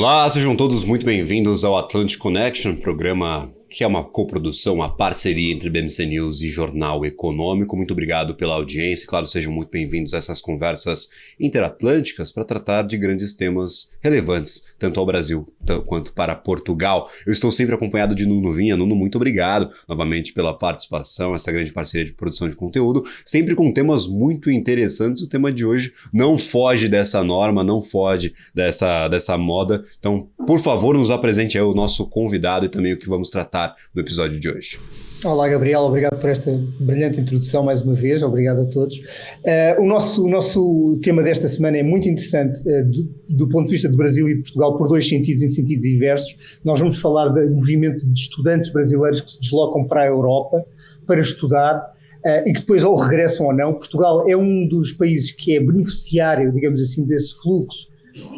Olá, sejam todos muito bem-vindos ao Atlantic Connection, programa que é uma coprodução, uma parceria entre BMC News e Jornal Econômico. Muito obrigado pela audiência. Claro, sejam muito bem-vindos a essas conversas interatlânticas para tratar de grandes temas relevantes, tanto ao Brasil quanto para Portugal. Eu estou sempre acompanhado de Nuno Vinha. Nuno, muito obrigado novamente pela participação, essa grande parceria de produção de conteúdo, sempre com temas muito interessantes. O tema de hoje não foge dessa norma, não foge dessa moda. Então, por favor, nos apresente aí o nosso convidado e também o que vamos tratar no episódio de hoje. Olá, Gabriel, obrigado por esta brilhante introdução mais uma vez, obrigado a todos. O nosso tema desta semana é muito interessante do ponto de vista do Brasil e de Portugal por dois sentidos, em sentidos inversos. Nós vamos falar do movimento de estudantes brasileiros que se deslocam para a Europa para estudar e que depois ou regressam ou não. Portugal é um dos países que é beneficiário, digamos assim, desse fluxo,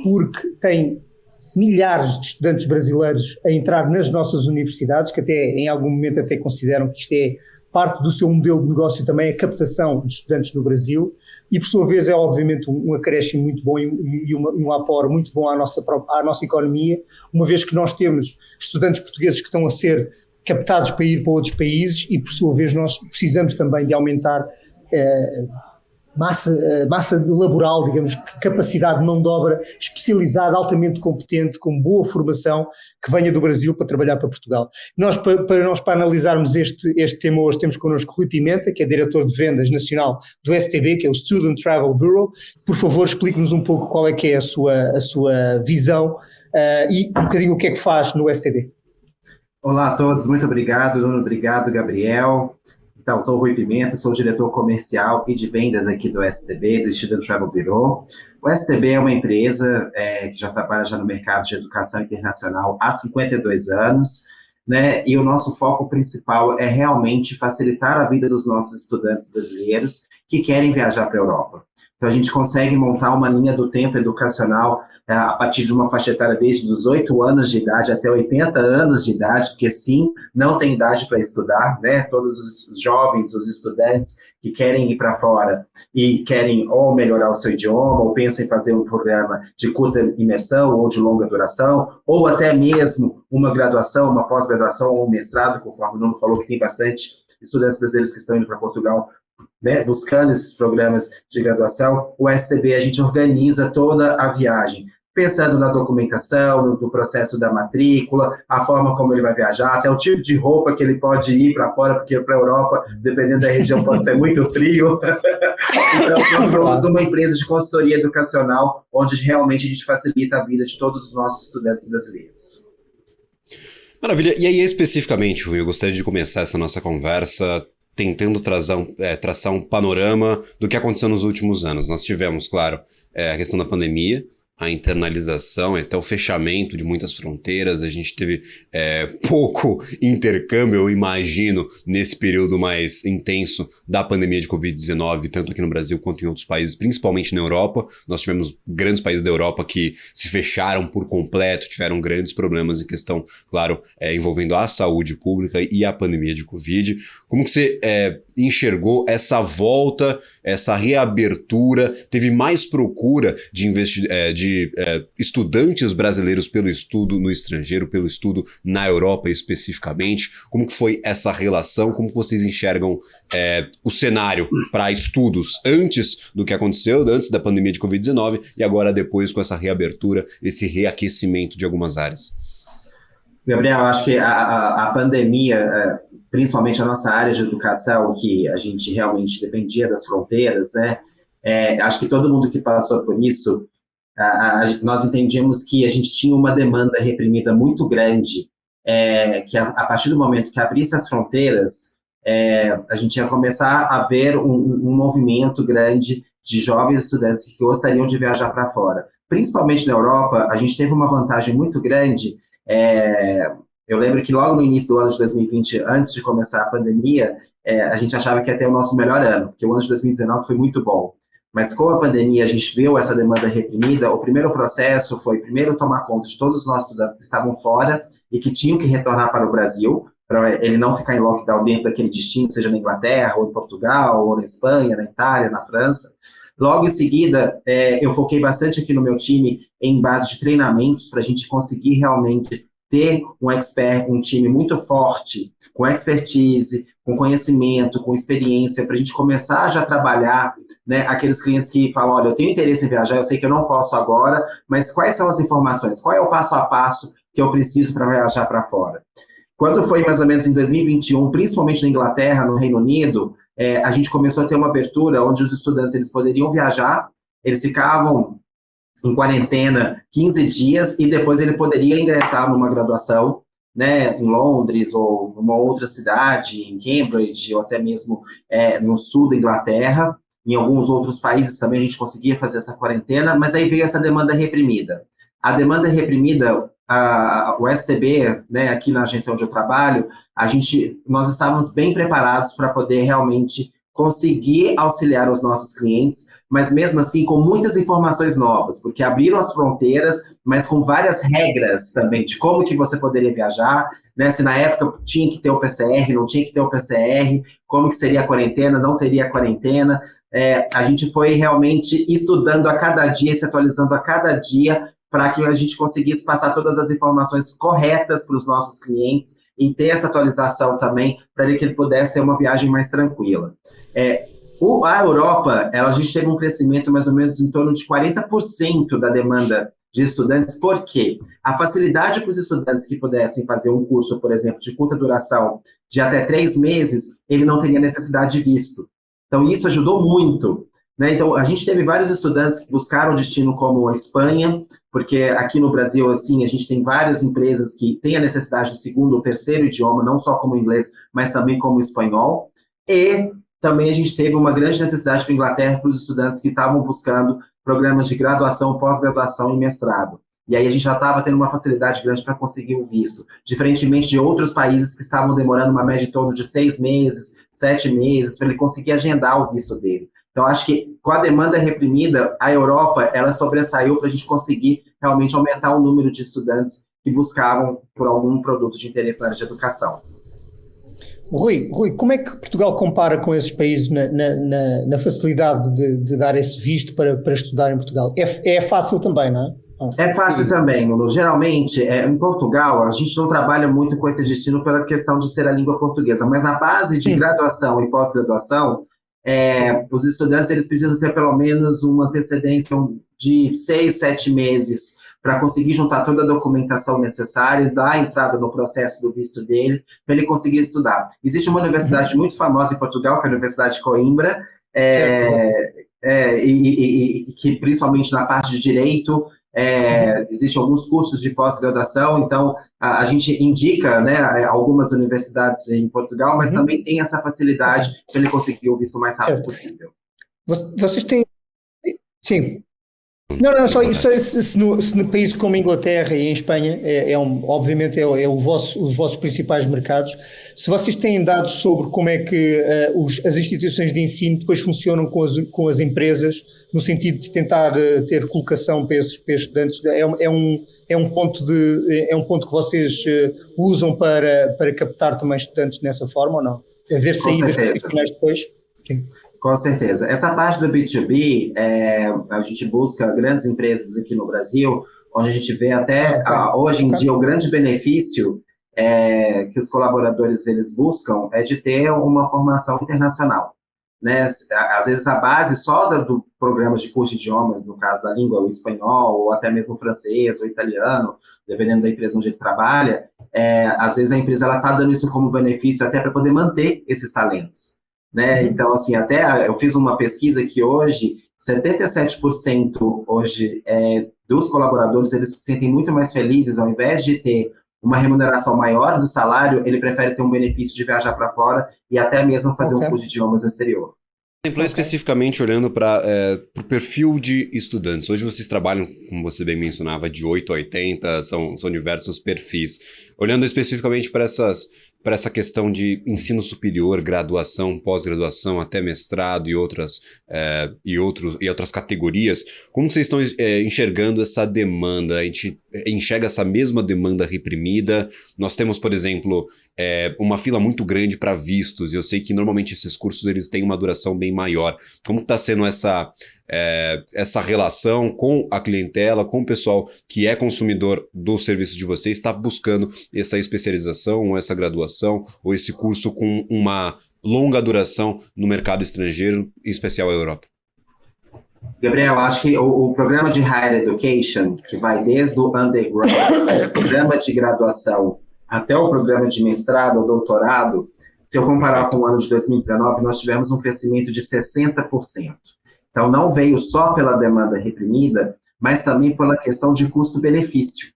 porque tem milhares de estudantes brasileiros a entrar nas nossas universidades, que até em algum momento até consideram que isto é parte do seu modelo de negócio também, a captação de estudantes no Brasil, e por sua vez é obviamente um acréscimo muito bom e um aporte muito bom à nossa economia, uma vez que nós temos estudantes portugueses que estão a ser captados para ir para outros países e por sua vez nós precisamos também de aumentar massa laboral, digamos, capacidade de mão de obra especializada, altamente competente, com boa formação, que venha do Brasil para trabalhar para Portugal. Para analisarmos este tema hoje, temos connosco Rui Pimenta, que é diretor de vendas nacional do STB, que é o Student Travel Bureau. Por favor, explique-nos um pouco qual é que é a sua visão e um bocadinho o que é que faz no STB. Olá a todos, muito obrigado, Nuno, obrigado, Gabriel. Então, sou o Rui Pimenta, sou o diretor comercial e de vendas aqui do STB, do Student Travel Bureau. O STB é uma empresa que já trabalha no mercado de educação internacional há 52 anos, né? E o nosso foco principal é realmente facilitar a vida dos nossos estudantes brasileiros que querem viajar para a Europa. Então, a gente consegue montar uma linha do tempo educacional a partir de uma faixa etária desde 18 anos de idade até 80 anos de idade, porque sim, não tem idade para estudar, né? Todos os jovens, os estudantes que querem ir para fora e querem ou melhorar o seu idioma, ou pensam em fazer um programa de curta imersão ou de longa duração, ou até mesmo uma graduação, uma pós-graduação ou um mestrado, conforme o Nuno falou que tem bastante estudantes brasileiros que estão indo para Portugal, né, buscando esses programas de graduação. O STB, a gente organiza toda a viagem, pensando na documentação, no processo da matrícula, a forma como ele vai viajar, até o tipo de roupa que ele pode ir para fora, porque para a Europa, dependendo da região, pode ser muito frio. Então, nós somos uma empresa de consultoria educacional, onde realmente a gente facilita a vida de todos os nossos estudantes brasileiros. Maravilha. E aí, especificamente, Rui, eu gostaria de começar essa nossa conversa tentando traçar um panorama do que aconteceu nos últimos anos. Nós tivemos, claro, a questão da pandemia, a internalização, até o fechamento de muitas fronteiras, a gente teve pouco intercâmbio, eu imagino, nesse período mais intenso da pandemia de Covid-19, tanto aqui no Brasil quanto em outros países, principalmente na Europa. Nós tivemos grandes países da Europa que se fecharam por completo, tiveram grandes problemas em questão, claro, envolvendo a saúde pública e a pandemia de Covid. Como que você enxergou essa volta, essa reabertura? Teve mais procura de estudantes brasileiros pelo estudo no estrangeiro, pelo estudo na Europa especificamente? Como que foi essa relação? Como que vocês enxergam o cenário para estudos antes do que aconteceu, antes da pandemia de Covid-19 e agora depois com essa reabertura, esse reaquecimento de algumas áreas? Gabriel, acho que a pandemia, principalmente a nossa área de educação, que a gente realmente dependia das fronteiras, né? Acho que todo mundo que passou por isso, nós entendíamos que a gente tinha uma demanda reprimida muito grande, que a partir do momento que abrisse as fronteiras, a gente ia começar a ver um movimento grande de jovens estudantes que gostariam de viajar para fora. Principalmente na Europa, a gente teve uma vantagem muito grande. Eu lembro que logo no início do ano de 2020, antes de começar a pandemia, a gente achava que ia ter o nosso melhor ano, porque o ano de 2019 foi muito bom. Mas com a pandemia, a gente viu essa demanda reprimida. O primeiro processo foi, primeiro, tomar conta de todos os nossos estudantes que estavam fora e que tinham que retornar para o Brasil, para ele não ficar em lockdown dentro daquele destino, seja na Inglaterra, ou em Portugal, ou na Espanha, na Itália, na França. Logo em seguida, eu foquei bastante aqui no meu time em base de treinamentos para a gente conseguir realmente ter um time muito forte, com expertise, com conhecimento, com experiência, para a gente começar já a trabalhar, né, aqueles clientes que falam, olha, eu tenho interesse em viajar, eu sei que eu não posso agora, mas quais são as informações? Qual é o passo a passo que eu preciso para viajar para fora? Quando foi mais ou menos em 2021, principalmente na Inglaterra, no Reino Unido, a gente começou a ter uma abertura onde os estudantes eles poderiam viajar, eles ficavam em quarentena 15 dias e depois ele poderia ingressar numa graduação, né, em Londres ou numa outra cidade, em Cambridge ou até mesmo no sul da Inglaterra. Em alguns outros países também a gente conseguia fazer essa quarentena, mas aí veio essa demanda reprimida. A demanda reprimida, o STB, né, aqui na agência onde eu trabalho, nós estávamos bem preparados para poder realmente conseguir auxiliar os nossos clientes, mas mesmo assim com muitas informações novas, porque abriram as fronteiras, mas com várias regras também de como que você poderia viajar, né? Se na época tinha que ter o PCR, não tinha que ter o PCR, como que seria a quarentena, não teria a quarentena. A gente foi realmente estudando a cada dia, se atualizando a cada dia, para que a gente conseguisse passar todas as informações corretas para os nossos clientes e ter essa atualização também, para que ele pudesse ter uma viagem mais tranquila. A Europa, a gente teve um crescimento mais ou menos em torno de 40% da demanda de estudantes, porque a facilidade para os estudantes que pudessem fazer um curso, por exemplo, de curta duração, de até 3 meses, ele não teria necessidade de visto. Então, isso ajudou muito, né? Então, a gente teve vários estudantes que buscaram destino como a Espanha, porque aqui no Brasil, assim, a gente tem várias empresas que têm a necessidade do segundo ou terceiro idioma, não só como inglês, mas também como espanhol. E também a gente teve uma grande necessidade para a Inglaterra para os estudantes que estavam buscando programas de graduação, pós-graduação e mestrado. E aí a gente já estava tendo uma facilidade grande para conseguir o visto, diferentemente de outros países que estavam demorando uma média em torno de 6 meses, 7 meses, para ele conseguir agendar o visto dele. Então, acho que com a demanda reprimida, a Europa, ela sobressaiu para a gente conseguir realmente aumentar o número de estudantes que buscavam por algum produto de interesse na área de educação. Rui, como é que Portugal compara com esses países na facilidade de dar esse visto para estudar em Portugal? É fácil também, não é? É fácil também, Nuno. Geralmente, em Portugal, a gente não trabalha muito com esse destino pela questão de ser a língua portuguesa, mas a base de graduação e pós-graduação, os estudantes eles precisam ter pelo menos uma antecedência de 6, 7 meses para conseguir juntar toda a documentação necessária e dar a entrada no processo do visto dele, para ele conseguir estudar. Existe uma universidade muito famosa em Portugal, que é a Universidade de Coimbra, que principalmente na parte de direito, existem alguns cursos de pós-graduação, então a gente indica, né, algumas universidades em Portugal, mas também tem essa facilidade para ele conseguir o visto o mais rápido possível. Vocês têm... Sim. Não, só isso, se no países como Inglaterra e em Espanha, obviamente os vossos principais mercados, se vocês têm dados sobre como é que as instituições de ensino depois funcionam com as empresas, no sentido de tentar ter colocação para esses estudantes, é um ponto que vocês usam para captar também estudantes dessa forma ou não? Haver saídas profissionais depois? Sim. Com certeza. Essa parte do B2B, a gente busca grandes empresas aqui no Brasil, onde a gente vê até hoje em dia o grande benefício que os colaboradores eles buscam é de ter uma formação internacional, né? Às vezes a base só do programa de curso de idiomas, no caso da língua, o espanhol, ou até mesmo o francês ou italiano, dependendo da empresa onde ele trabalha, às vezes a empresa está dando isso como benefício até para poder manter esses talentos. Né? Então, assim, até eu fiz uma pesquisa que hoje, 77% hoje dos colaboradores, eles se sentem muito mais felizes, ao invés de ter uma remuneração maior do salário, ele prefere ter um benefício de viajar para fora e até mesmo fazer um curso de idiomas no exterior. Exemplo, especificamente olhando para o perfil de estudantes. Hoje vocês trabalham, como você bem mencionava, de 8 a 80, são diversos perfis. Olhando especificamente para essa questão de ensino superior, graduação, pós-graduação, até mestrado e outras categorias, como vocês estão enxergando essa demanda? A gente enxerga essa mesma demanda reprimida? Nós temos, por exemplo, uma fila muito grande para vistos, e eu sei que normalmente esses cursos eles têm uma duração bem maior. Como está sendo essa relação com a clientela, com o pessoal que é consumidor do serviço de vocês, está buscando essa especialização, ou essa graduação, ou esse curso com uma longa duração no mercado estrangeiro, em especial a Europa? Gabriel, acho que o programa de Higher Education, que vai desde o undergrad, o programa de graduação, até o programa de mestrado ou doutorado, se eu comparar com o ano de 2019, nós tivemos um crescimento de 60%. Então, não veio só pela demanda reprimida, mas também pela questão de custo-benefício.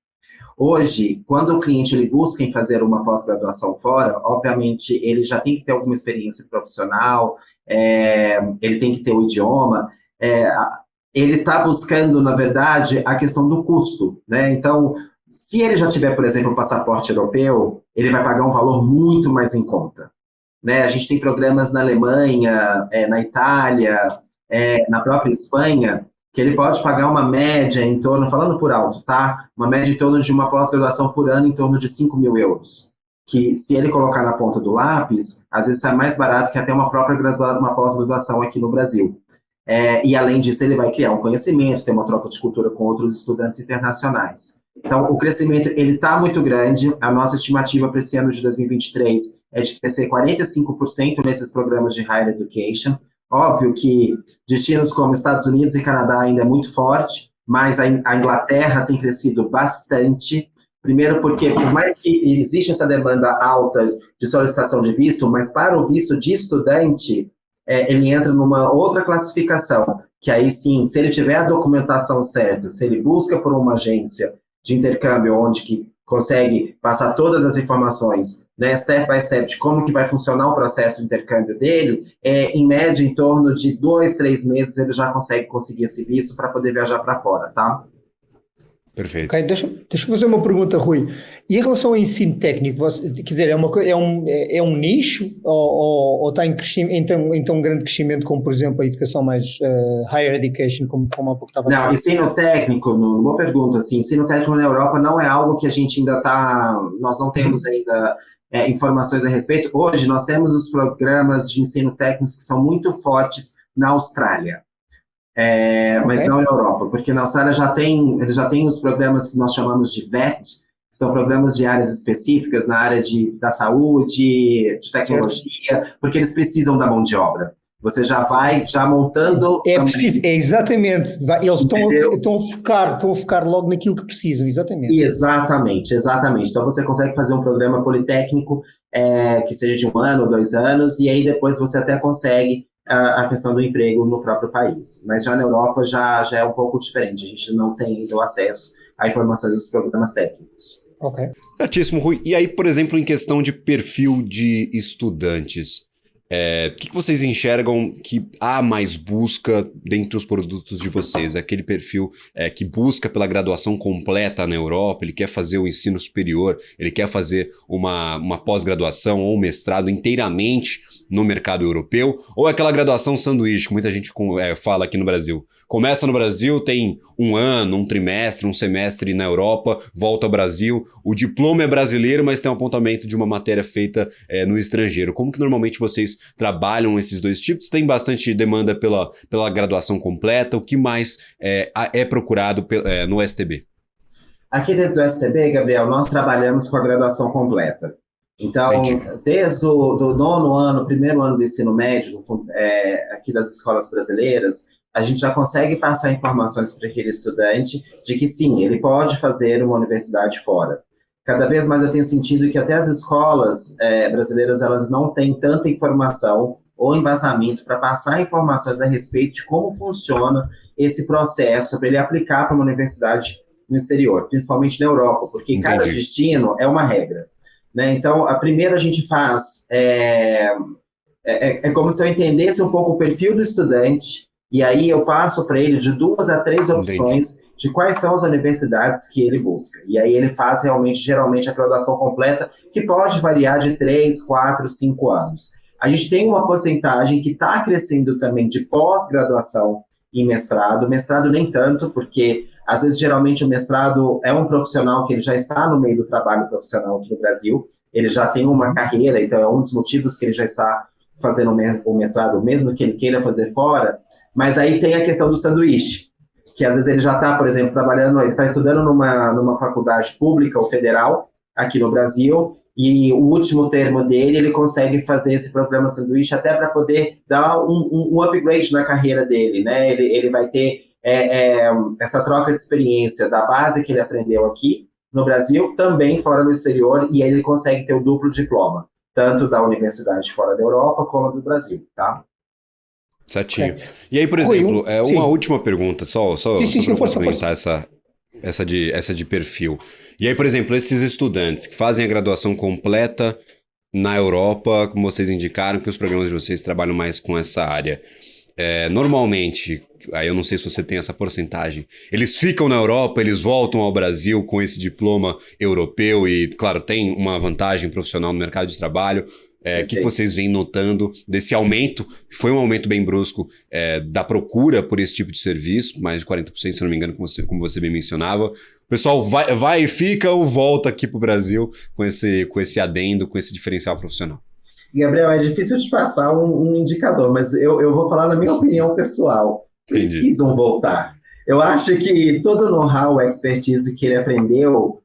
Hoje, quando o cliente ele busca em fazer uma pós-graduação fora, obviamente ele já tem que ter alguma experiência profissional, ele tem que ter o idioma, ele está buscando, na verdade, a questão do custo, né? Então, se ele já tiver, por exemplo, um passaporte europeu, ele vai pagar um valor muito mais em conta, né? A gente tem programas na Alemanha, na Itália, na própria Espanha, que ele pode pagar uma média em torno, falando por alto, tá? Uma média em torno de uma pós-graduação por ano em torno de 5 mil euros. Que se ele colocar na ponta do lápis, às vezes sai mais barato que até uma pós-graduação aqui no Brasil. E além disso, ele vai criar um conhecimento, ter uma troca de cultura com outros estudantes internacionais. Então, o crescimento ele está muito grande. A nossa estimativa para esse ano de 2023 é de crescer 45% nesses programas de Higher Education. Óbvio que destinos como Estados Unidos e Canadá ainda é muito forte, mas a Inglaterra tem crescido bastante. Primeiro porque, por mais que exista essa demanda alta de solicitação de visto, mas para o visto de estudante, ele entra numa outra classificação, que aí sim, se ele tiver a documentação certa, se ele busca por uma agência de intercâmbio onde que consegue passar todas as informações, né, step by step, de como que vai funcionar o processo de intercâmbio dele, em média, em torno de 2, 3 meses, ele já conseguir esse visto para poder viajar para fora, tá? Perfeito. Ok, deixa eu fazer uma pergunta, Rui. E em relação ao ensino técnico, quer dizer, é um nicho ou está em tão grande crescimento como, por exemplo, a educação mais higher education, como há pouco estava a dizer? Não, ensino técnico, boa pergunta, assim, ensino técnico na Europa não é algo que a gente ainda nós não temos ainda informações a respeito. Hoje nós temos os programas de ensino técnico que são muito fortes na Austrália. Mas não na Europa, porque na Austrália eles já têm os programas que nós chamamos de VET, que são programas de áreas específicas na área da saúde, de tecnologia, porque eles precisam da mão de obra. Você já vai montando... Exatamente. Eles estão a focar logo naquilo que precisam, exatamente. Exatamente. Então você consegue fazer um programa politécnico que seja de 1 ano, 2 anos, e aí depois você até consegue a questão do emprego no próprio país. Mas já na Europa já é um pouco diferente. A gente não tem ainda o acesso a informações dos programas técnicos. Ok. Certíssimo, Rui. E aí, por exemplo, em questão de perfil de estudantes, o que vocês enxergam que há mais busca dentre os produtos de vocês? Aquele perfil que busca pela graduação completa na Europa, ele quer fazer o ensino superior, ele quer fazer uma pós-graduação ou um mestrado inteiramente no mercado europeu, ou aquela graduação sanduíche, que muita gente fala aqui no Brasil. Começa no Brasil, tem 1 ano, 1 trimestre, 1 semestre na Europa, volta ao Brasil, o diploma é brasileiro, mas tem um apontamento de uma matéria feita no estrangeiro. Como que normalmente vocês trabalham esses dois tipos? Tem bastante demanda pela graduação completa? O que mais é procurado no STB? Aqui dentro do STB, Gabriel, nós trabalhamos com a graduação completa. Então, desde o do 9º ano, 1º ano do ensino médio, aqui das escolas brasileiras, a gente já consegue passar informações para aquele estudante de que sim, ele pode fazer uma universidade fora. Cada vez mais eu tenho sentido que até as escolas brasileiras, elas não têm tanta informação ou embasamento para passar informações a respeito de como funciona esse processo para ele aplicar para uma universidade no exterior, principalmente na Europa, porque cada destino é uma regra. Né? Então, a primeira a gente faz como se eu entendesse um pouco o perfil do estudante, e aí eu passo para ele de 2 a 3 opções de quais são as universidades que ele busca. E aí ele faz geralmente a graduação completa, que pode variar de 3, 4, 5 anos. A gente tem uma porcentagem que está crescendo também de pós-graduação e mestrado nem tanto, porque Às vezes, geralmente, o mestrado é um profissional que ele já está no meio do trabalho profissional aqui no Brasil, ele já tem uma carreira, então é um dos motivos que ele já está fazendo o mestrado, mesmo que ele queira fazer fora, mas aí tem a questão do sanduíche, que às vezes ele já está, por exemplo, trabalhando, ele está estudando numa faculdade pública ou federal aqui no Brasil, e o último termo dele, ele consegue fazer esse programa sanduíche até para poder dar um upgrade na carreira dele, né? Ele vai ter essa troca de experiência da base que ele aprendeu aqui no Brasil, também fora no exterior, e aí ele consegue ter o duplo diploma, tanto da universidade fora da Europa como do Brasil, tá? Certinho. E aí, por exemplo, uma última pergunta, só para complementar essa de perfil. E aí, por exemplo, esses estudantes que fazem a graduação completa na Europa, como vocês indicaram, que os programas de vocês trabalham mais com essa área. Normalmente, aí eu não sei se você tem essa porcentagem, eles ficam na Europa, eles voltam ao Brasil com esse diploma europeu e, claro, tem uma vantagem profissional no mercado de trabalho. O que vocês vêm notando desse aumento, que foi um aumento bem brusco da procura por esse tipo de serviço, mais de 40%, se não me engano, como você bem mencionava. O pessoal vai e fica ou volta aqui para o Brasil com esse adendo, com esse diferencial profissional? Gabriel, é difícil te passar um indicador, mas eu vou falar na minha opinião pessoal. Precisam voltar. Eu acho que todo o know-how, expertise que ele aprendeu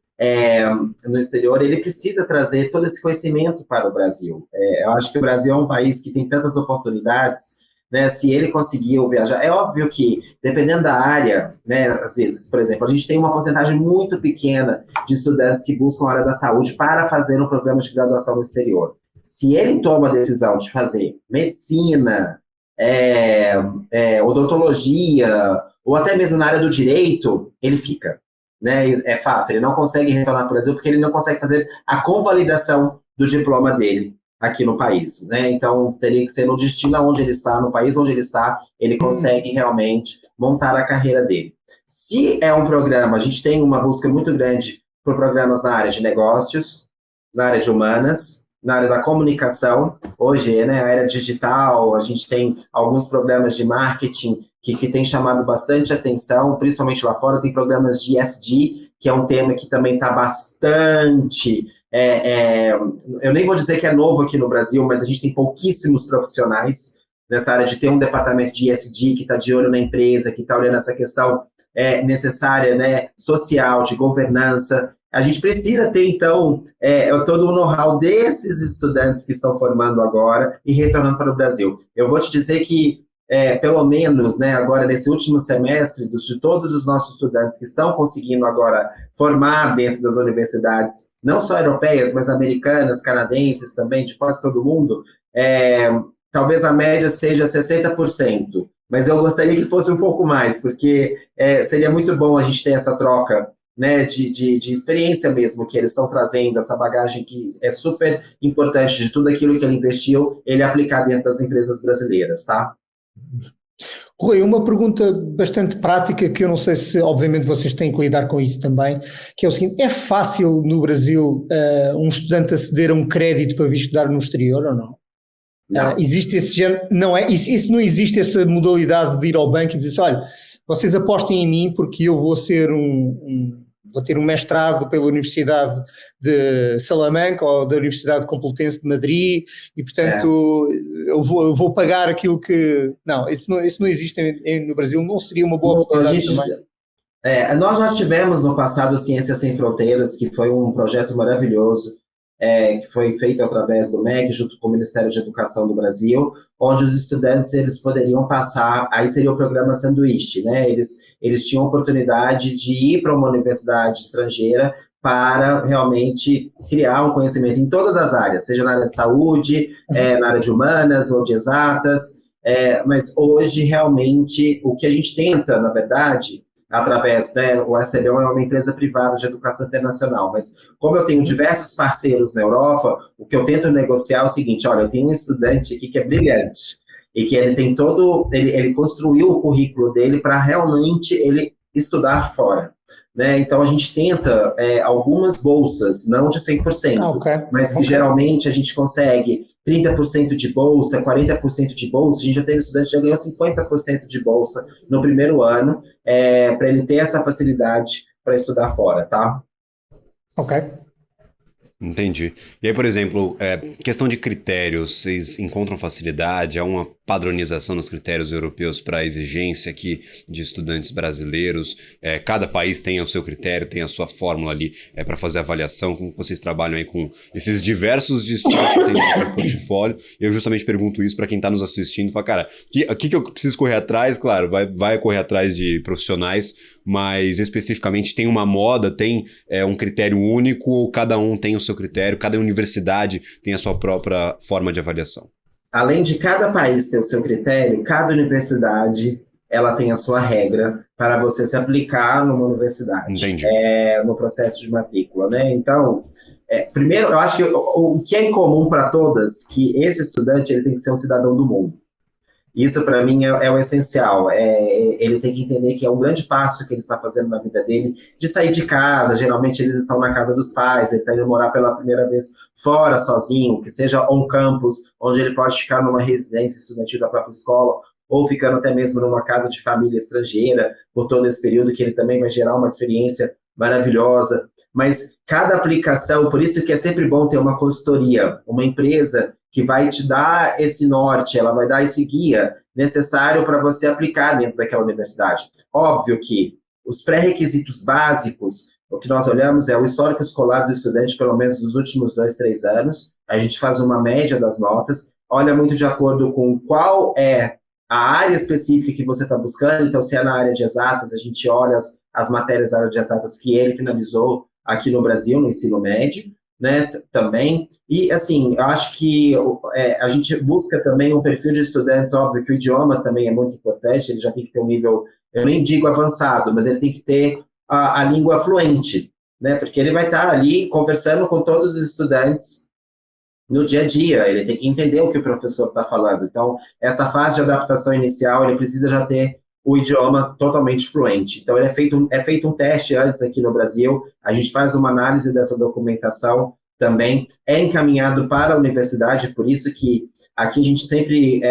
no exterior, ele precisa trazer todo esse conhecimento para o Brasil. Eu acho que o Brasil é um país que tem tantas oportunidades, né? Se ele conseguiu viajar, é óbvio que, dependendo da área, né, às vezes, por exemplo, a gente tem uma porcentagem muito pequena de estudantes que buscam a área da saúde para fazer um programa de graduação no exterior. Se ele toma a decisão de fazer medicina, odontologia, ou até mesmo na área do direito, ele fica. Né? É fato, ele não consegue retornar para o Brasil porque ele não consegue fazer a convalidação do diploma dele aqui no país, né? Então, teria que ser no destino onde ele está, no país onde ele está, ele consegue realmente montar a carreira dele. Se é um programa, a gente tem uma busca muito grande por programas na área de negócios, na área de humanas, na área da comunicação, hoje, né, a era digital, a gente tem alguns programas de marketing que tem chamado bastante atenção, principalmente lá fora, tem programas de ESG, que é um tema que também está bastante... eu nem vou dizer que é novo aqui no Brasil, mas a gente tem pouquíssimos profissionais nessa área de ter um departamento de ESG que está de olho na empresa, que está olhando essa questão necessária, né, social, de governança. A gente precisa ter, então, todo o know-how desses estudantes que estão formando agora e retornando para o Brasil. Eu vou te dizer que, pelo menos, né, agora nesse último semestre, de todos os nossos estudantes que estão conseguindo agora formar dentro das universidades, não só europeias, mas americanas, canadenses também, de quase todo mundo, talvez a média seja 60%, mas eu gostaria que fosse um pouco mais, porque seria muito bom a gente ter essa troca, né, de experiência mesmo, que eles estão trazendo, essa bagagem que é super importante de tudo aquilo que ele investiu, ele aplicar dentro das empresas brasileiras, tá? Rui, uma pergunta bastante prática que eu não sei se, obviamente, vocês têm que lidar com isso também, que é o seguinte: é fácil no Brasil um estudante aceder a um crédito para vir estudar no exterior ou não? Não. Existe esse género, não é? Isso não existe essa modalidade de ir ao banco e dizer: olha, vocês apostem em mim porque eu vou ser vou ter um mestrado pela Universidade de Salamanca ou da Universidade Complutense de Madrid e, portanto, eu vou pagar aquilo que... Não, isso não existe no Brasil, não seria uma boa oportunidade também. Nós já tivemos no passado Ciências Sem Fronteiras, que foi um projeto maravilhoso, que foi feito através do MEC, junto com o Ministério de Educação do Brasil, onde os estudantes eles poderiam passar, aí seria o programa sanduíche, né? Eles tinham a oportunidade de ir para uma universidade estrangeira para realmente criar um conhecimento em todas as áreas, seja na área de saúde, na área de humanas ou de exatas, mas hoje realmente o que a gente tenta, na verdade, através, né, o STB é uma empresa privada de educação internacional, mas como eu tenho diversos parceiros na Europa, o que eu tento negociar é o seguinte: olha, eu tenho um estudante aqui que é brilhante, e que ele tem ele construiu o currículo dele para realmente ele estudar fora, né? Então a gente tenta algumas bolsas, não de 100%, mas que geralmente a gente consegue 30% de bolsa, 40% de bolsa. A gente já teve estudante que já ganhou 50% de bolsa no primeiro ano, para ele ter essa facilidade para estudar fora, tá? Ok. Entendi. E aí, por exemplo, questão de critérios, vocês encontram facilidade? Há uma padronização nos critérios europeus para a exigência aqui de estudantes brasileiros? Cada país tem o seu critério, tem a sua fórmula ali para fazer avaliação. Como vocês trabalham aí com esses diversos destinos que tem no seu portfólio? Eu justamente pergunto isso para quem está nos assistindo. Fala, cara, o que eu preciso correr atrás? Claro, vai correr atrás de profissionais, mas especificamente tem uma moda, tem um critério único, ou cada um tem o seu critério, cada universidade tem a sua própria forma de avaliação? Além de cada país ter o seu critério, cada universidade ela tem a sua regra para você se aplicar numa universidade. Entendi. No processo de matrícula, né? Então, primeiro, eu acho que o que é em comum para todas, que esse estudante ele tem que ser um cidadão do mundo. Isso, para mim, é o essencial. Ele tem que entender que é um grande passo que ele está fazendo na vida dele, de sair de casa. Geralmente, eles estão na casa dos pais, ele está indo morar pela primeira vez fora, sozinho, que seja on-campus, onde ele pode ficar numa residência estudantil da própria escola, ou ficando até mesmo numa casa de família estrangeira, por todo esse período, que ele também vai gerar uma experiência maravilhosa. Mas cada aplicação, por isso que é sempre bom ter uma consultoria, uma empresa que vai te dar esse norte, ela vai dar esse guia necessário para você aplicar dentro daquela universidade. Óbvio que os pré-requisitos básicos, o que nós olhamos é o histórico escolar do estudante, pelo menos dos últimos 2, 3 anos, a gente faz uma média das notas, olha muito de acordo com qual é a área específica que você está buscando. Então, se é na área de exatas, a gente olha as matérias da área de exatas que ele finalizou aqui no Brasil, no ensino médio, né, também. E, assim, eu acho que a gente busca também um perfil de estudantes, óbvio que o idioma também é muito importante, ele já tem que ter um nível, eu nem digo avançado, mas ele tem que ter a língua fluente, né, porque ele vai estar ali conversando com todos os estudantes no dia a dia, ele tem que entender o que o professor está falando. Então, essa fase de adaptação inicial, ele precisa já ter o idioma totalmente fluente. Então, é feito um teste antes aqui no Brasil, a gente faz uma análise dessa documentação também, é encaminhado para a universidade, por isso que aqui a gente sempre,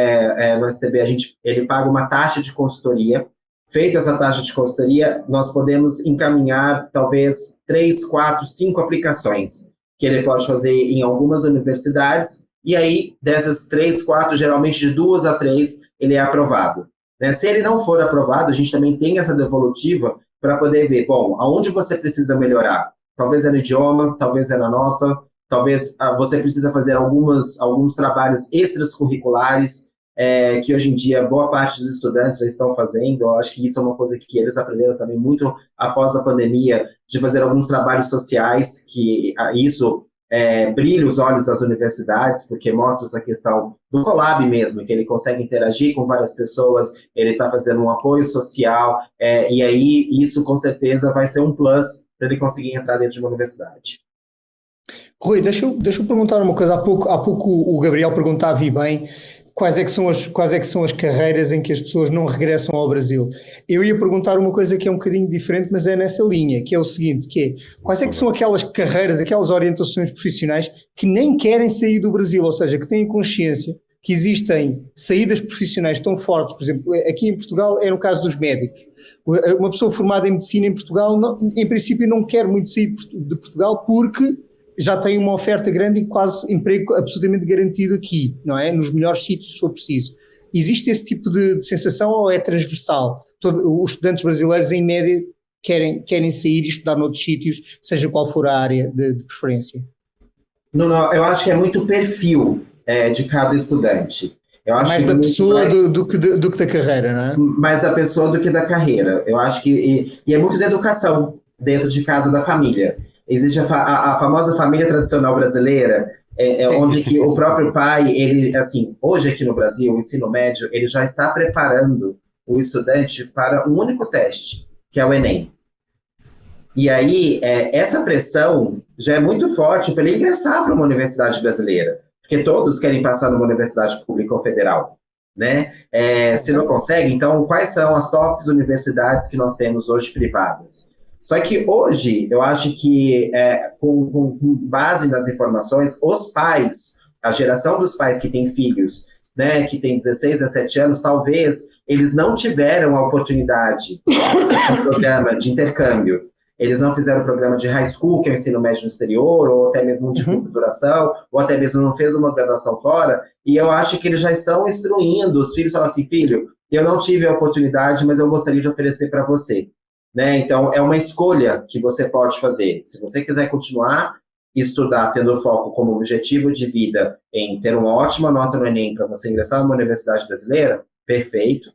no STB, ele paga uma taxa de consultoria. Feita essa taxa de consultoria, nós podemos encaminhar talvez 3, 4, 5 aplicações, que ele pode fazer em algumas universidades, e aí, dessas 3, 4, geralmente de 2 a 3, ele é aprovado. Né? Se ele não for aprovado, a gente também tem essa devolutiva para poder ver, bom, aonde você precisa melhorar? Talvez é no idioma, talvez é na nota, talvez você precisa fazer alguns trabalhos extracurriculares, que hoje em dia boa parte dos estudantes já estão fazendo. Eu acho que isso é uma coisa que eles aprenderam também muito após a pandemia, de fazer alguns trabalhos sociais, que isso brilha os olhos das universidades, porque mostra essa questão do collab mesmo, que ele consegue interagir com várias pessoas, ele está fazendo um apoio social, e aí isso com certeza vai ser um plus para ele conseguir entrar dentro de uma universidade. Rui, deixa eu perguntar uma coisa. Há pouco o Gabriel perguntava e bem quais é que são as carreiras em que as pessoas não regressam ao Brasil. Eu ia perguntar uma coisa que é um bocadinho diferente, mas é nessa linha, que é o seguinte, que é, quais é que são aquelas carreiras, aquelas orientações profissionais que nem querem sair do Brasil, ou seja, que têm consciência que existem saídas profissionais tão fortes. Por exemplo, aqui em Portugal é no caso dos médicos. Uma pessoa formada em medicina em Portugal, em princípio, não quer muito sair de Portugal porque já tem uma oferta grande e quase emprego absolutamente garantido aqui, não é? Nos melhores sítios, se for preciso. Existe esse tipo de sensação ou é transversal? Os estudantes brasileiros, em média, querem sair e estudar noutros sítios, seja qual for a área de preferência? Não, eu acho que é muito perfil de cada estudante. Eu acho mais que da pessoa do que da carreira, não é? Mais da pessoa do que da carreira. Eu acho que... E é muito da educação dentro de casa da família. Existe a famosa família tradicional brasileira, onde que o próprio pai, ele, assim, hoje aqui no Brasil, o ensino médio, ele já está preparando o estudante para um único teste, que é o Enem. E aí, essa pressão já é muito forte para ele ingressar para uma universidade brasileira, porque todos querem passar numa universidade pública ou federal, né? Se não consegue, então, quais são as tops universidades que nós temos hoje privadas? Só que hoje, eu acho que, com base nas informações, os pais, a geração dos pais que têm filhos, né, que tem 16, 17 anos, talvez eles não tiveram a oportunidade de programa de intercâmbio. Eles não fizeram o programa de high school, que é o ensino médio no exterior, ou até mesmo de curta duração, ou até mesmo não fez uma graduação fora, e eu acho que eles já estão instruindo os filhos, falando assim, filho, eu não tive a oportunidade, mas eu gostaria de oferecer para você. Né? Então, é uma escolha que você pode fazer. Se você quiser continuar estudar, tendo foco como objetivo de vida em ter uma ótima nota no Enem para você ingressar numa universidade brasileira, perfeito.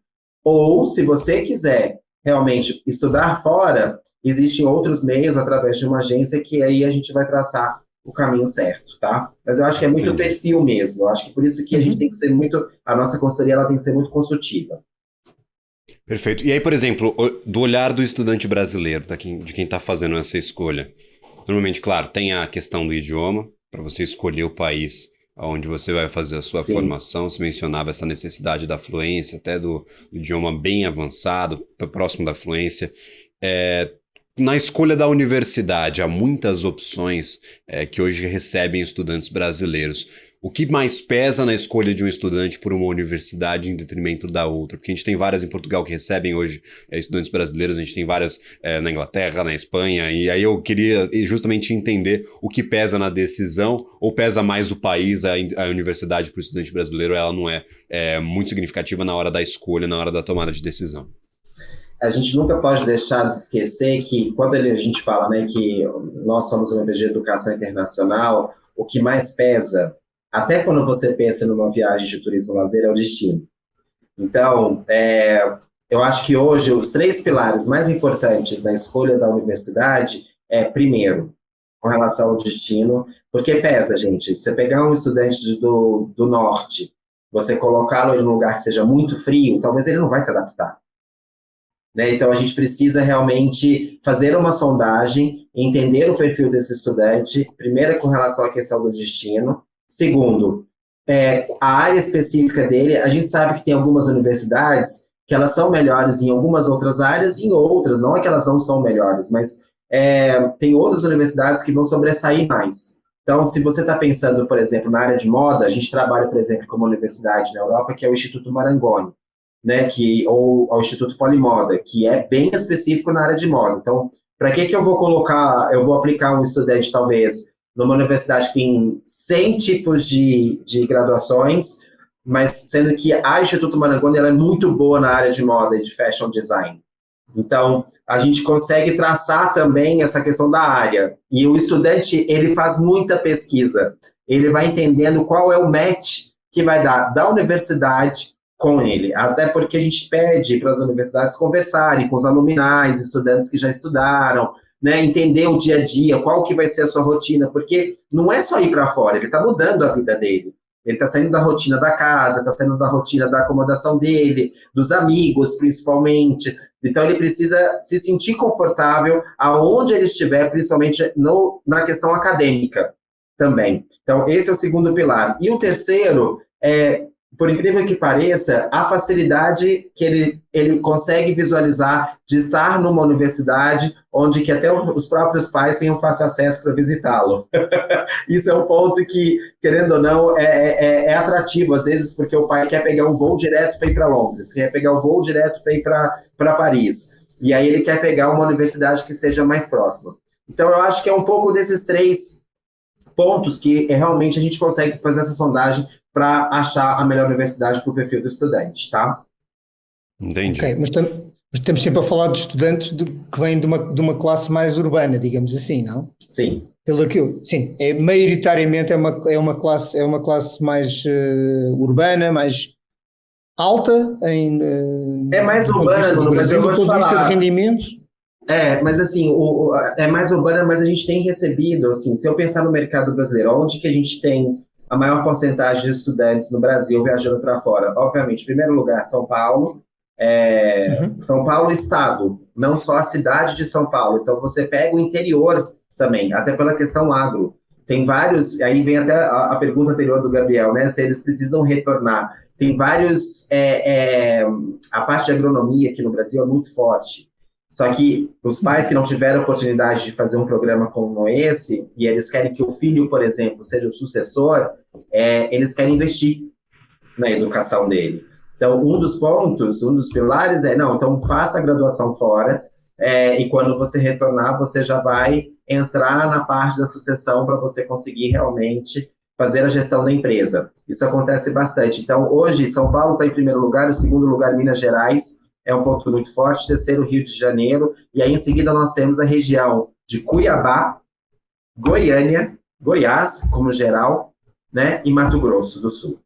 Ou, se você quiser realmente estudar fora, existem outros meios através de uma agência que aí a gente vai traçar o caminho certo, tá? Mas eu acho que é muito perfil mesmo. Eu acho que por isso que a gente tem que ser muito... A nossa consultoria ela tem que ser muito consultiva. Perfeito. E aí, por exemplo, do olhar do estudante brasileiro, de quem está fazendo essa escolha, normalmente, claro, tem a questão do idioma, para você escolher o país onde você vai fazer a sua formação. Você mencionava essa necessidade da fluência, até do idioma bem avançado, próximo da fluência. Na escolha da universidade, há muitas opções que hoje recebem estudantes brasileiros. O que mais pesa na escolha de um estudante por uma universidade em detrimento da outra? Porque a gente tem várias em Portugal que recebem hoje estudantes brasileiros, a gente tem várias na Inglaterra, na Espanha, e aí eu queria justamente entender o que pesa na decisão, ou pesa mais o país, a universidade para o estudante brasileiro, ela não é muito significativa na hora da escolha, na hora da tomada de decisão. A gente nunca pode deixar de esquecer que quando a gente fala, né, que nós somos uma empresa de educação internacional, o que mais pesa, até quando você pensa numa viagem de turismo lazer, é o destino. Então, eu acho que hoje os 3 pilares mais importantes na escolha da universidade primeiro, com relação ao destino, porque pesa, gente. Você pegar um estudante do norte, você colocá-lo em um lugar que seja muito frio, talvez ele não vai se adaptar. Né? Então, a gente precisa realmente fazer uma sondagem, entender o perfil desse estudante, primeiro com relação à questão do destino, segundo, a área específica dele. A gente sabe que tem algumas universidades que elas são melhores em algumas outras áreas e em outras, não é que elas não são melhores, mas tem outras universidades que vão sobressair mais. Então, se você está pensando, por exemplo, na área de moda, a gente trabalha, por exemplo, com uma universidade na Europa, que é o Instituto Marangoni, né, ou ao Instituto Polimoda, que é bem específico na área de moda. Então, para que eu vou aplicar um estudante, talvez, numa universidade que tem 100 tipos de graduações, mas sendo que a Instituto Marangoni ela é muito boa na área de moda e de fashion design. Então, a gente consegue traçar também essa questão da área. E o estudante, ele faz muita pesquisa. Ele vai entendendo qual é o match que vai dar da universidade com ele, até porque a gente pede para as universidades conversarem com os aluminais, estudantes que já estudaram, né, entender o dia a dia, qual que vai ser a sua rotina, porque não é só ir para fora, ele está mudando a vida dele, ele está saindo da rotina da casa, está saindo da rotina da acomodação dele, dos amigos, principalmente, então ele precisa se sentir confortável aonde ele estiver, principalmente na questão acadêmica também. Então, esse é o segundo pilar. E o terceiro por incrível que pareça, a facilidade que ele consegue visualizar de estar numa universidade onde que até os próprios pais tenham fácil acesso para visitá-lo. Isso é um ponto que, querendo ou não, é atrativo, às vezes, porque o pai quer pegar um voo direto para ir para Londres, quer pegar um voo direto para ir para Paris, e aí ele quer pegar uma universidade que seja mais próxima. Então, eu acho que é um pouco desses 3 pontos que realmente a gente consegue fazer essa sondagem para achar a melhor universidade para o perfil do estudante, tá? Entendi. Ok, mas estamos sempre a falar de estudantes que vêm de uma classe mais urbana, digamos assim, não? Sim. Sim, maioritariamente é uma classe mais urbana, mais alta é mais urbano, no Brasil, do ponto de vista de rendimentos. Mas assim, é mais urbana, mas a gente tem recebido, assim, se eu pensar no mercado brasileiro, onde que a gente tem a maior porcentagem de estudantes no Brasil viajando para fora? Obviamente, em primeiro lugar, São Paulo. São Paulo estado, não só a cidade de São Paulo. Então, você pega o interior também, até pela questão agro. Tem vários, aí vem até a pergunta anterior do Gabriel, né? Se eles precisam retornar. Tem vários, a parte de agronomia aqui no Brasil é muito forte. Só que os pais que não tiveram oportunidade de fazer um programa como esse, e eles querem que o filho, por exemplo, seja o sucessor, eles querem investir na educação dele. Então, um dos pontos, um dos pilares não, então faça a graduação fora, e quando você retornar, você já vai entrar na parte da sucessão para você conseguir realmente fazer a gestão da empresa. Isso acontece bastante. Então, hoje, São Paulo está em primeiro lugar, o segundo lugar, Minas Gerais, é um ponto muito forte, terceiro, Rio de Janeiro, e aí em seguida nós temos a região de Cuiabá, Goiânia, Goiás, como geral, né, e Mato Grosso do Sul.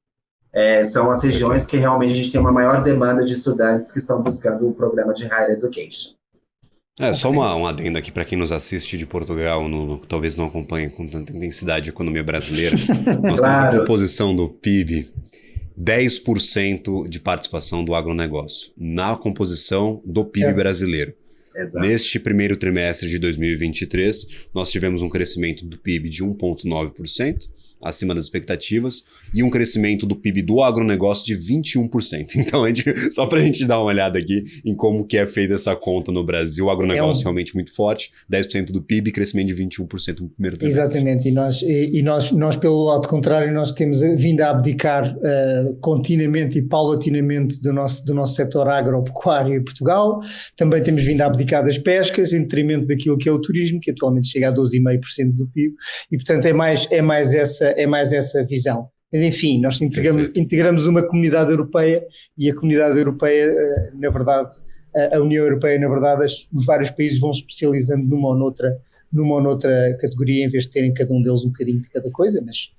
São as regiões que realmente a gente tem uma maior demanda de estudantes que estão buscando o programa de Higher Education. Só um adendo aqui para quem nos assiste de Portugal, talvez não acompanhe com tanta intensidade a economia brasileira. Nós temos a composição do PIB, 10% de participação do agronegócio na composição do PIB brasileiro. Exato. Neste primeiro trimestre de 2023, nós tivemos um crescimento do PIB de 1,9%, acima das expectativas, e um crescimento do PIB do agronegócio de 21%. Então, só para a gente dar uma olhada aqui em como que é feita essa conta no Brasil, o agronegócio realmente muito forte, 10% do PIB, crescimento de 21% no primeiro trimestre. Exatamente, e nós pelo lado contrário, nós temos vindo a abdicar continuamente e paulatinamente do nosso setor agropecuário em Portugal. Também temos vindo a abdicar das pescas, em detrimento daquilo que é o turismo, que atualmente chega a 12,5% do PIB, e portanto é mais essa visão. Mas enfim, nós integramos uma comunidade europeia, e a comunidade europeia, na verdade, a União Europeia, na verdade, os vários países vão especializando numa ou noutra categoria, em vez de terem cada um deles um bocadinho de cada coisa, mas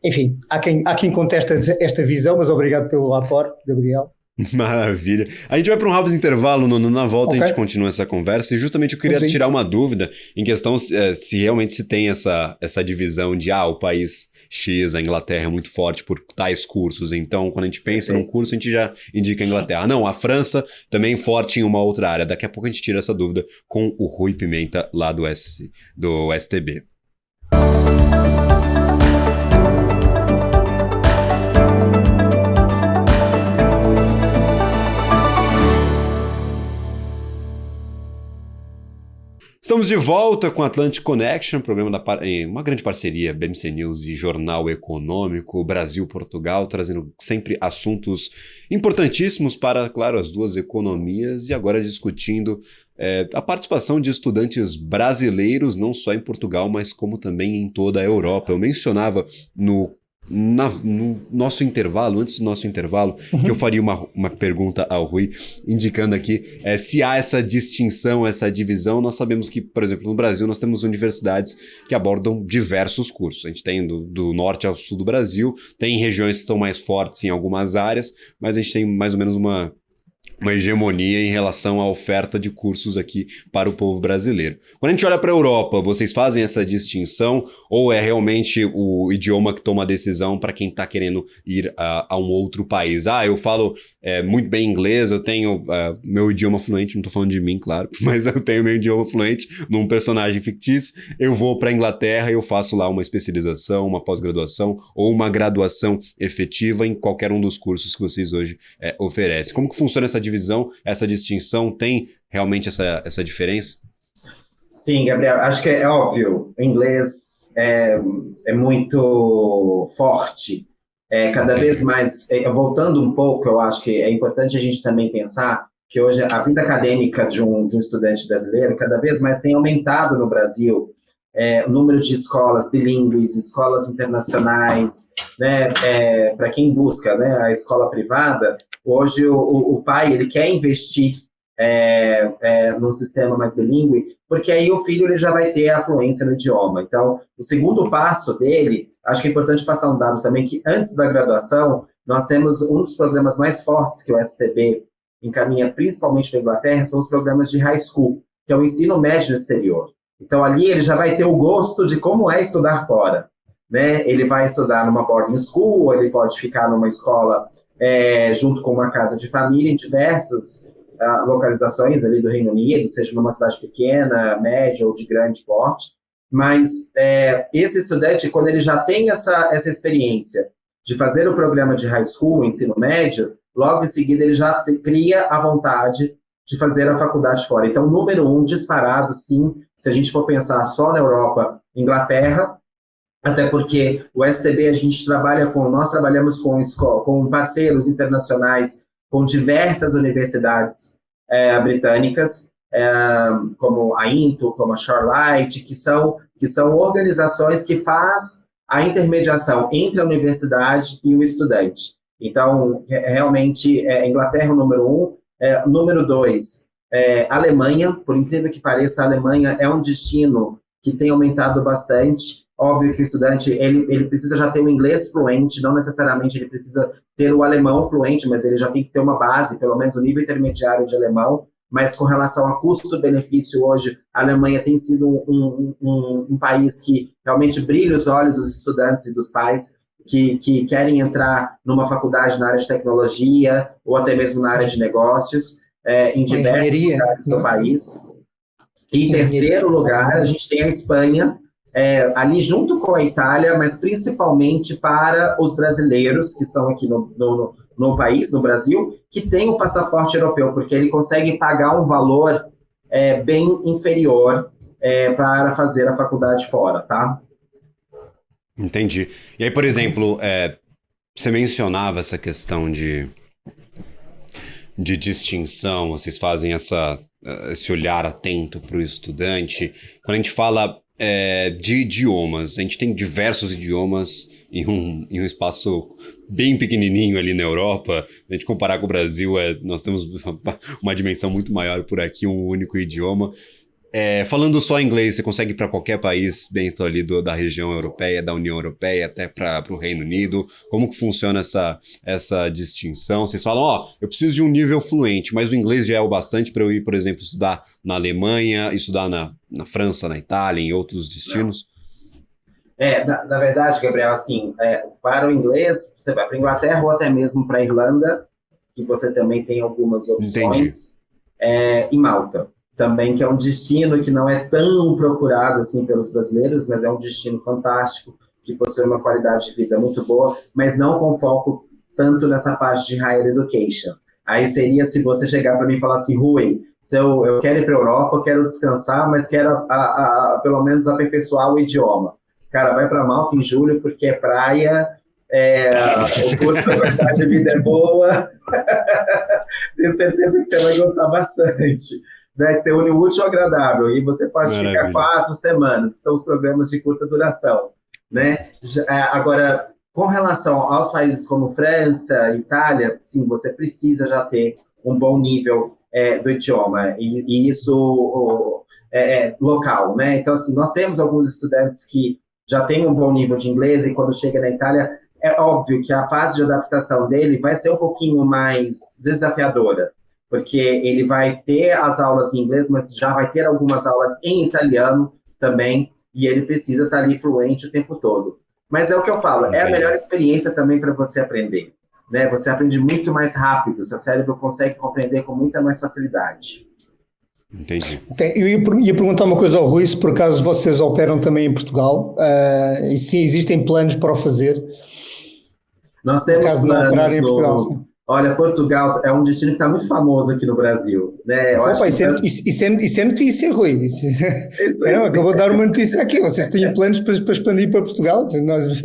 enfim, há quem conteste esta visão, mas obrigado pelo aporte, Gabriel. Maravilha. A gente vai para um rápido intervalo, na volta a gente continua essa conversa, e justamente eu queria tirar uma dúvida em questão se realmente se tem essa divisão de o país X, a Inglaterra é muito forte por tais cursos, então quando a gente pensa num curso a gente já indica a Inglaterra. Não, a França também forte em uma outra área. Daqui a pouco a gente tira essa dúvida com o Rui Pimenta lá do STB. Estamos de volta com o Atlantic Connection, programa uma grande parceria, BMC News e Jornal Econômico, Brasil-Portugal, trazendo sempre assuntos importantíssimos para, claro, as duas economias, e agora discutindo a participação de estudantes brasileiros, não só em Portugal, mas como também em toda a Europa. Eu mencionava no nosso intervalo, antes do nosso intervalo, que eu faria uma pergunta ao Rui, indicando aqui se há essa distinção, essa divisão. Nós sabemos que, por exemplo, no Brasil nós temos universidades que abordam diversos cursos. A gente tem do norte ao sul do Brasil, tem regiões que estão mais fortes em algumas áreas, mas a gente tem mais ou menos uma hegemonia em relação à oferta de cursos aqui para o povo brasileiro. Quando a gente olha para a Europa, vocês fazem essa distinção ou é realmente o idioma que toma a decisão para quem está querendo ir a um outro país? Eu falo muito bem inglês, eu tenho meu idioma fluente, não estou falando de mim, claro, mas eu tenho meu idioma fluente num personagem fictício, eu vou para a Inglaterra e eu faço lá uma especialização, uma pós-graduação ou uma graduação efetiva em qualquer um dos cursos que vocês hoje oferecem. Como que funciona essa divisão, essa distinção? Tem realmente essa diferença? Sim, Gabriel, acho que é óbvio, o inglês é muito forte, cada vez mais, voltando um pouco, eu acho que é importante a gente também pensar que hoje a vida acadêmica de um estudante brasileiro cada vez mais tem aumentado no Brasil, o número de escolas bilíngues, escolas internacionais, né, para quem busca, né, a escola privada. Hoje o pai ele quer investir num sistema mais bilíngue, porque aí o filho ele já vai ter a fluência no idioma. Então, o segundo passo dele, acho que é importante passar um dado também, que antes da graduação, nós temos um dos programas mais fortes que o STB encaminha, principalmente para a Inglaterra, são os programas de high school, que é o ensino médio no exterior. Então, ali ele já vai ter o gosto de como é estudar fora, né? Ele vai estudar numa boarding school, ou ele pode ficar numa escola junto com uma casa de família em diversas localizações ali do Reino Unido, seja numa cidade pequena, média ou de grande porte. Mas esse estudante, quando ele já tem essa experiência de fazer o programa de high school, o ensino médio, logo em seguida ele já cria a vontade de fazer a faculdade fora. Então, número 1, disparado, sim, se a gente for pensar só na Europa, Inglaterra, até porque o STB, nós trabalhamos com parceiros internacionais, com diversas universidades britânicas, como a INTO, como a Shoreline, que são organizações que faz a intermediação entre a universidade e o estudante. Então, realmente, Inglaterra é o número 1. Número 2, Alemanha. Por incrível que pareça, a Alemanha é um destino que tem aumentado bastante. Óbvio que o estudante ele precisa já ter o inglês fluente, não necessariamente ele precisa ter o alemão fluente, mas ele já tem que ter uma base, pelo menos o nível intermediário de alemão. Mas com relação a custo-benefício, hoje, a Alemanha tem sido um país que realmente brilha os olhos dos estudantes e dos pais que querem entrar numa faculdade na área de tecnologia ou até mesmo na área de negócios, em diversos lugares do país. E em terceiro lugar, a gente tem a Espanha, ali junto com a Itália, mas principalmente para os brasileiros que estão aqui no país, no Brasil, que tem o passaporte europeu, porque ele consegue pagar um valor bem inferior para fazer a faculdade fora, tá? Entendi. E aí, por exemplo, você mencionava essa questão de distinção, vocês fazem esse olhar atento para o estudante. Quando a gente fala de idiomas, a gente tem diversos idiomas em um espaço bem pequenininho ali na Europa. Se a gente comparar com o Brasil, nós temos uma dimensão muito maior por aqui, um único idioma. Falando só inglês, você consegue ir para qualquer país dentro ali da região europeia, da União Europeia, até para o Reino Unido? Como que funciona essa distinção? Vocês falam, eu preciso de um nível fluente, mas o inglês já é o bastante para eu ir, por exemplo, estudar na Alemanha, estudar na França, na Itália, em outros destinos? Na verdade, Gabriel, assim, para o inglês, você vai para a Inglaterra ou até mesmo para a Irlanda, que você também tem algumas opções, e Malta também, que é um destino que não é tão procurado assim pelos brasileiros, mas é um destino fantástico, que possui uma qualidade de vida muito boa, mas não com foco tanto nessa parte de higher education. Aí seria se você chegar para mim e falar assim, Rui, se eu quero ir para a Europa, eu quero descansar, mas quero pelo menos aperfeiçoar o idioma. Cara, vai para Malta em julho, porque é praia, o curso da qualidade de vida é boa, tenho certeza que você vai gostar bastante. Que você une o útil ao agradável, e você pode ficar 4 semanas, que são os programas de curta duração, né? Agora, com relação aos países como França, Itália, sim, você precisa já ter um bom nível do idioma, e isso local, né? Então, assim, nós temos alguns estudantes que já têm um bom nível de inglês, e quando chega na Itália, é óbvio que a fase de adaptação dele vai ser um pouquinho mais desafiadora, porque ele vai ter as aulas em inglês, mas já vai ter algumas aulas em italiano também, e ele precisa estar ali fluente o tempo todo. Mas é o que eu falo, é a melhor experiência também para você aprender, né? Você aprende muito mais rápido, seu cérebro consegue compreender com muita mais facilidade. Entendi. Okay. Eu ia perguntar uma coisa ao Rui, se por acaso vocês operam também em Portugal, e se existem planos para o fazer. Nós temos planos em Portugal. Olha, Portugal é um destino que está muito famoso aqui no Brasil, né? Isso é notícia, Rui. Acabou de dar uma notícia aqui. Vocês têm planos para expandir para Portugal? Nós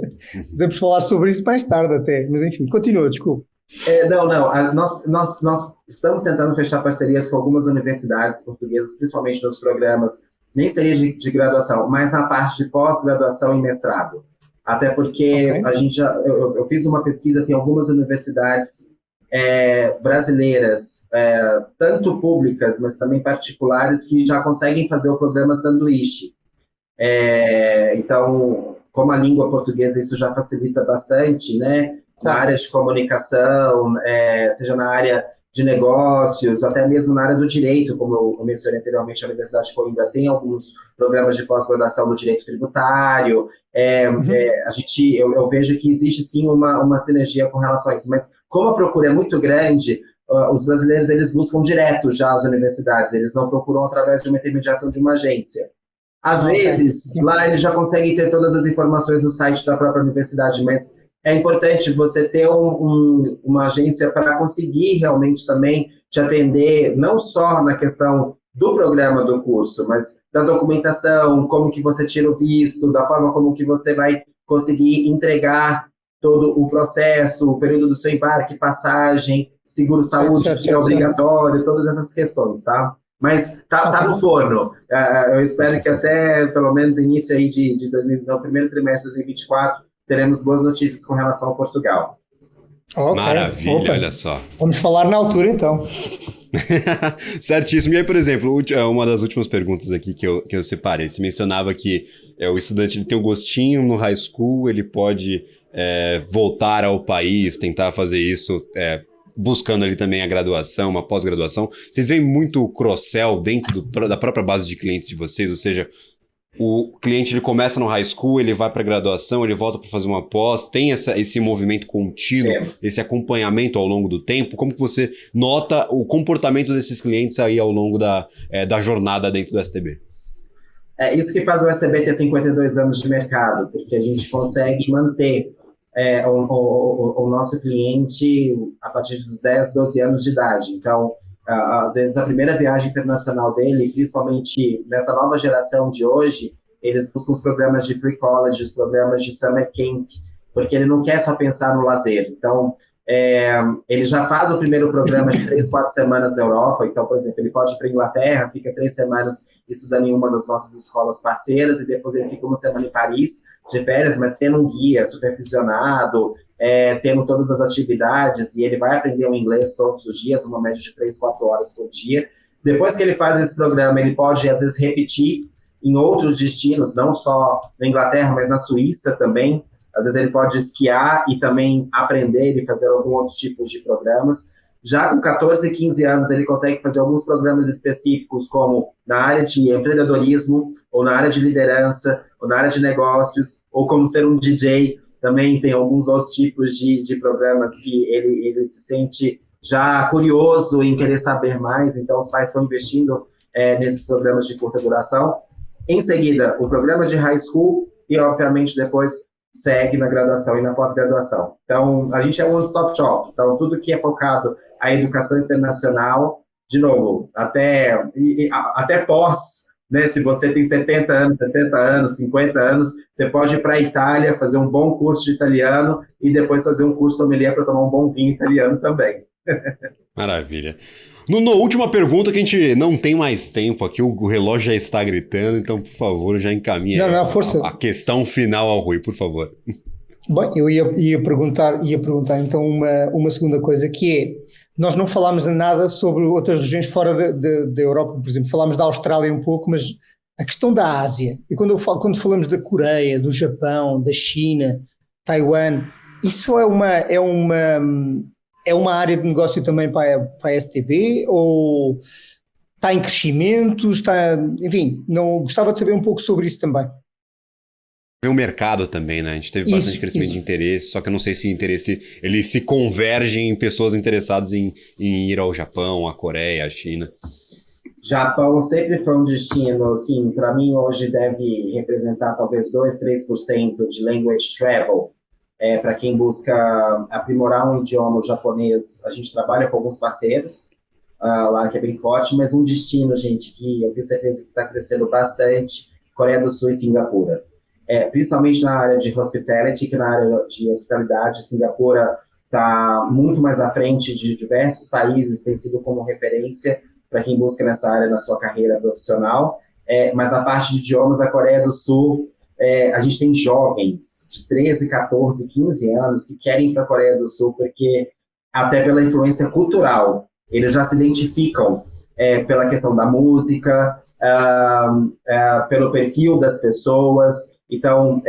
podemos falar sobre isso mais tarde até. Mas enfim, continua, desculpa. Nós estamos tentando fechar parcerias com algumas universidades portuguesas, principalmente nos programas, nem seria de graduação, mas na parte de pós-graduação e mestrado. Até porque eu fiz uma pesquisa, tem algumas universidades brasileiras, tanto públicas, mas também particulares, que já conseguem fazer o programa sanduíche. Então, como a língua portuguesa, isso já facilita bastante, né? Na área de comunicação, seja na área de negócios, até mesmo na área do direito, como eu mencionei anteriormente, a Universidade de Coimbra tem alguns programas de pós-graduação do direito tributário. Eu vejo que existe sim uma sinergia com relação a isso, mas como a procura é muito grande, os brasileiros eles buscam direto já as universidades, eles não procuram através de uma intermediação de uma agência. Às vezes, lá eles já conseguem ter todas as informações no site da própria universidade, mas é importante você ter uma agência para conseguir realmente também te atender, não só na questão do programa do curso, mas da documentação, como que você tira o visto, da forma como que você vai conseguir entregar todo o processo, o período do seu embarque, passagem, seguro-saúde, que é obrigatório, todas essas questões, tá? Mas tá no forno. Eu espero que até, pelo menos, início aí no primeiro trimestre de 2024, teremos boas notícias com relação ao Portugal. Okay. Maravilha, olha só. Vamos falar na altura, então. Certíssimo. E aí, por exemplo, uma das últimas perguntas aqui que eu separei, você mencionava que o estudante ele tem um gostinho no high school, ele pode voltar ao país, tentar fazer isso buscando ali também a graduação, uma pós-graduação. Vocês veem muito cross-sell dentro da própria base de clientes de vocês, ou seja, o cliente ele começa no high school, ele vai para a graduação, ele volta para fazer uma pós, tem esse movimento contínuo, esse acompanhamento ao longo do tempo. Como que você nota o comportamento desses clientes aí ao longo da jornada dentro do STB? É isso que faz o STB ter 52 anos de mercado, porque a gente consegue manter o nosso cliente a partir dos 10, 12 anos de idade. Então, às vezes a primeira viagem internacional dele, principalmente nessa nova geração de hoje, eles buscam os programas de pre-college, os programas de summer camp, porque ele não quer só pensar no lazer. Então, ele já faz o primeiro programa de 3, 4 semanas na Europa. Então, por exemplo, ele pode ir para a Inglaterra, fica 3 semanas estudando em uma das nossas escolas parceiras e depois ele fica uma semana em Paris de férias, mas tendo um guia supervisionado, tendo todas as atividades, e ele vai aprender o inglês todos os dias, uma média de 3, 4 horas por dia. Depois que ele faz esse programa, ele pode, às vezes, repetir em outros destinos, não só na Inglaterra, mas na Suíça também. Às vezes ele pode esquiar e também aprender e fazer algum outro tipo de programas. Já com 14, 15 anos, ele consegue fazer alguns programas específicos, como na área de empreendedorismo, ou na área de liderança, ou na área de negócios, ou como ser um DJ. Também tem alguns outros tipos de programas que ele se sente já curioso em querer saber mais. Então, os pais estão investindo nesses programas de curta duração. Em seguida, o programa de high school e, obviamente, depois segue na graduação e na pós-graduação. Então, a gente é um one-stop shop. Então, tudo que é focado à educação internacional, de novo, até pós, né? Se você tem 70 anos, 60 anos, 50 anos, você pode ir para a Itália, fazer um bom curso de italiano e depois fazer um curso sommelier para tomar um bom vinho italiano também. Maravilha. Na última pergunta, que a gente não tem mais tempo aqui, o relógio já está gritando, então, por favor, já encaminha a questão final ao Rui, por favor. Bom, eu ia perguntar então uma segunda coisa, que é, nós não falámos nada sobre outras regiões fora da Europa, por exemplo, falámos da Austrália um pouco, mas a questão da Ásia, e quando falamos da Coreia, do Japão, da China, Taiwan, isso é uma área de negócio também para a STB, ou está em crescimento, enfim, gostava de saber um pouco sobre isso também. O mercado também, né? A gente teve bastante crescimento de interesse, só que eu não sei se interesse ele se converge em pessoas interessadas em ir ao Japão, à Coreia, à China. Japão sempre foi um destino, assim, para mim hoje deve representar talvez 2, 3% de language travel. Para quem busca aprimorar um idioma, o japonês, a gente trabalha com alguns parceiros lá, que é bem forte, mas um destino, gente, que eu tenho certeza que está crescendo bastante, Coreia do Sul e Singapura. Principalmente na área de hospitality, que na área de hospitalidade, Singapura está muito mais à frente de diversos países, tem sido como referência para quem busca nessa área na sua carreira profissional, mas a parte de idiomas, a Coreia do Sul, a gente tem jovens de 13, 14, 15 anos que querem ir para a Coreia do Sul porque, até pela influência cultural, eles já se identificam pela questão da música, pelo perfil das pessoas. Então,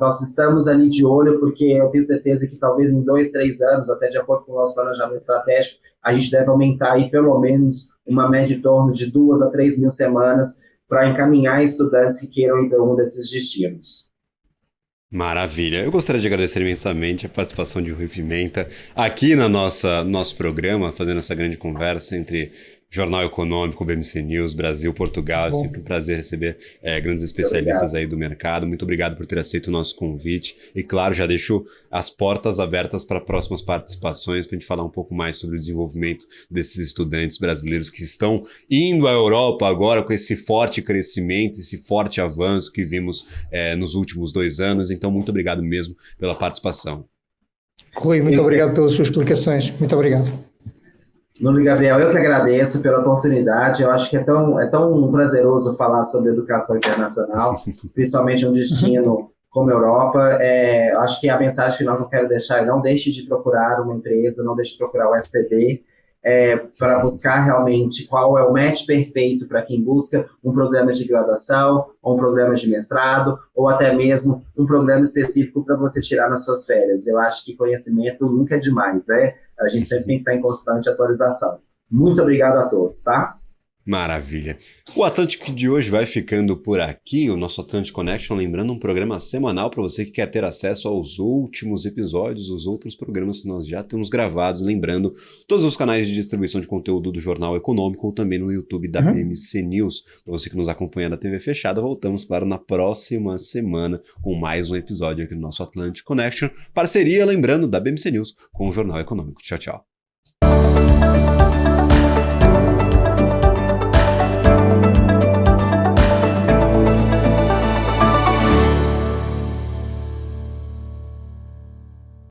nós estamos ali de olho, porque eu tenho certeza que talvez em 2, 3 anos, até de acordo com o nosso planejamento estratégico, a gente deve aumentar aí pelo menos uma média em torno de 2 a 3 mil semanas para encaminhar estudantes que queiram ir para um desses destinos. Maravilha. Eu gostaria de agradecer imensamente a participação de Rui Pimenta aqui no nosso programa, fazendo essa grande conversa entre Jornal Econômico, BMC News, Brasil, Portugal. É sempre um prazer receber grandes especialistas aí do mercado. Muito obrigado por ter aceito o nosso convite. E, claro, já deixo as portas abertas para próximas participações, para a gente falar um pouco mais sobre o desenvolvimento desses estudantes brasileiros que estão indo à Europa agora com esse forte crescimento, esse forte avanço que vimos nos últimos 2 anos. Então, muito obrigado mesmo pela participação. Rui, muito obrigado pelas suas explicações. Muito obrigado. Nuno e Gabriel, eu que agradeço pela oportunidade. Eu acho que é tão prazeroso falar sobre educação internacional, principalmente um destino como a Europa. Acho que a mensagem final que eu quero deixar é: não deixe de procurar uma empresa, não deixe de procurar o STB, para buscar realmente qual é o match perfeito para quem busca um programa de graduação, ou um programa de mestrado, ou até mesmo um programa específico para você tirar nas suas férias. Eu acho que conhecimento nunca é demais, né? A gente sempre tem que estar em constante atualização. Muito obrigado a todos, tá? Maravilha. O Atlântico de hoje vai ficando por aqui, o nosso Atlantic Connection, lembrando um programa semanal para você que quer ter acesso aos últimos episódios, os outros programas que nós já temos gravados, lembrando todos os canais de distribuição de conteúdo do Jornal Econômico ou também no YouTube da BMC News. Para você que nos acompanha na TV fechada, voltamos, claro, na próxima semana com mais um episódio aqui no nosso Atlantic Connection, parceria, lembrando, da BMC News com o Jornal Econômico. Tchau, tchau.